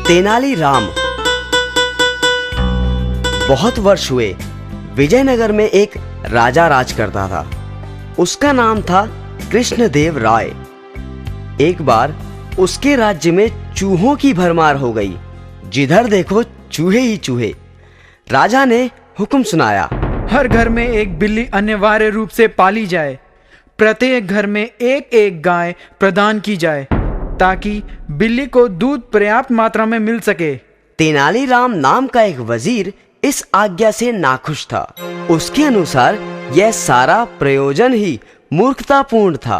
तेनालीराम। बहुत वर्ष हुए, विजयनगर में एक राजा राज करता था। उसका नाम था कृष्णदेव राय। एक बार उसके राज्य में चूहों की भरमार हो गई। जिधर देखो चूहे ही चूहे। राजा ने हुक्म सुनाया, हर घर में एक बिल्ली अनिवार्य रूप से पाली जाए। प्रत्येक घर में एक एक गाय प्रदान की जाए ताकि बिल्ली को दूध पर्याप्त मात्रा में मिल सके। तेनालीराम नाम का एक वजीर इस आज्ञा से नाखुश था। उसके अनुसार यह सारा प्रयोजन ही मूर्खतापूर्ण था।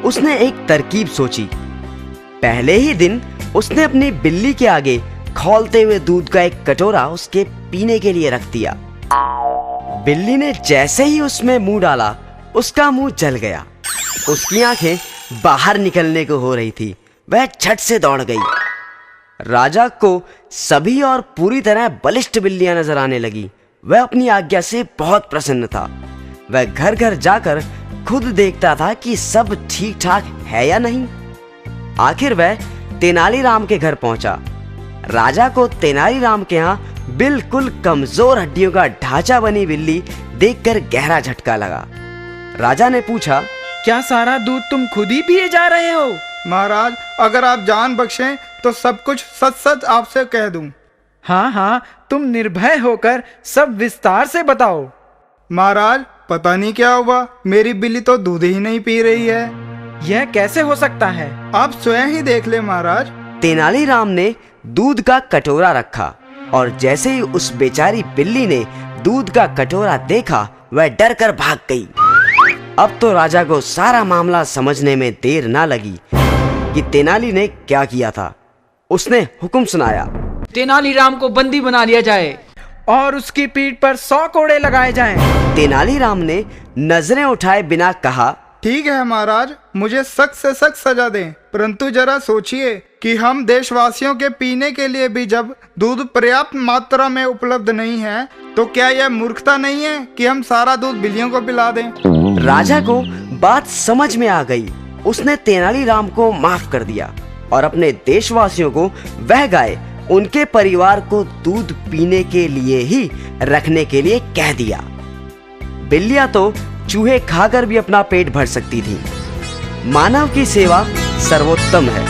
उसने एक तरकीब सोची। पहले ही दिन उसने अपनी बिल्ली के आगे खौलते हुए दूध का एक कटोरा उसके पीने के लिए रख दिया। बिल्ली ने जैसे ही उसमें मुंह डाला, उसका मुंह जल गया। उसकी आंखें बाहर निकलने को हो रही थी। वह झट से दौड़ गई। राजा को सभी और पूरी तरह बलिष्ठ बिल्लियां नजर आने लगी। वह अपनी आज्ञा से बहुत प्रसन्न था। वह घर घर जाकर खुद देखता था कि सब ठीक ठाक है या नहीं। आखिर वह तेनालीराम के घर पहुंचा। राजा को तेनालीराम के यहाँ बिल्कुल कमजोर हड्डियों का ढांचा बनी बिल्ली देखकर गहरा झटका लगा। राजा ने पूछा, क्या सारा दूध तुम खुद ही पिए जा रहे हो? महाराज, अगर आप जान बख्शें तो सब कुछ सच सच आपसे कह दूं। हाँ हाँ, तुम निर्भय होकर सब विस्तार से बताओ। महाराज, पता नहीं क्या हुआ, मेरी बिल्ली तो दूध ही नहीं पी रही है। यह कैसे हो सकता है? आप स्वयं ही देख ले महाराज। तेनालीराम ने दूध का कटोरा रखा और जैसे ही उस बेचारी बिल्ली ने दूध का कटोरा देखा, वह डर कर भाग गई। अब तो राजा को सारा मामला समझने में देर ना लगी कि तेनाली ने क्या किया था। उसने हुक्म सुनाया, तेनालीराम को बंदी बना लिया जाए और उसकी पीठ पर 100 कोड़े लगाए जाएं। तेनालीराम ने नजरें उठाए बिना कहा, ठीक है महाराज, मुझे सख्त से सख्त सजा दें, परंतु जरा सोचिए कि हम देशवासियों के पीने के लिए भी जब दूध पर्याप्त मात्रा में उपलब्ध नहीं है, तो क्या यह मूर्खता नहीं है कि हम सारा दूध बिल्लियों को पिला दें? राजा को बात समझ में आ गई। उसने तेनालीराम को माफ कर दिया और अपने देशवासियों को वह गाय उनके परिवार को दूध पीने के लिए ही रखने के लिए कह दिया। बिल्लियां तो चूहे खाकर भी अपना पेट भर सकती थी। मानव की सेवा सर्वोत्तम है।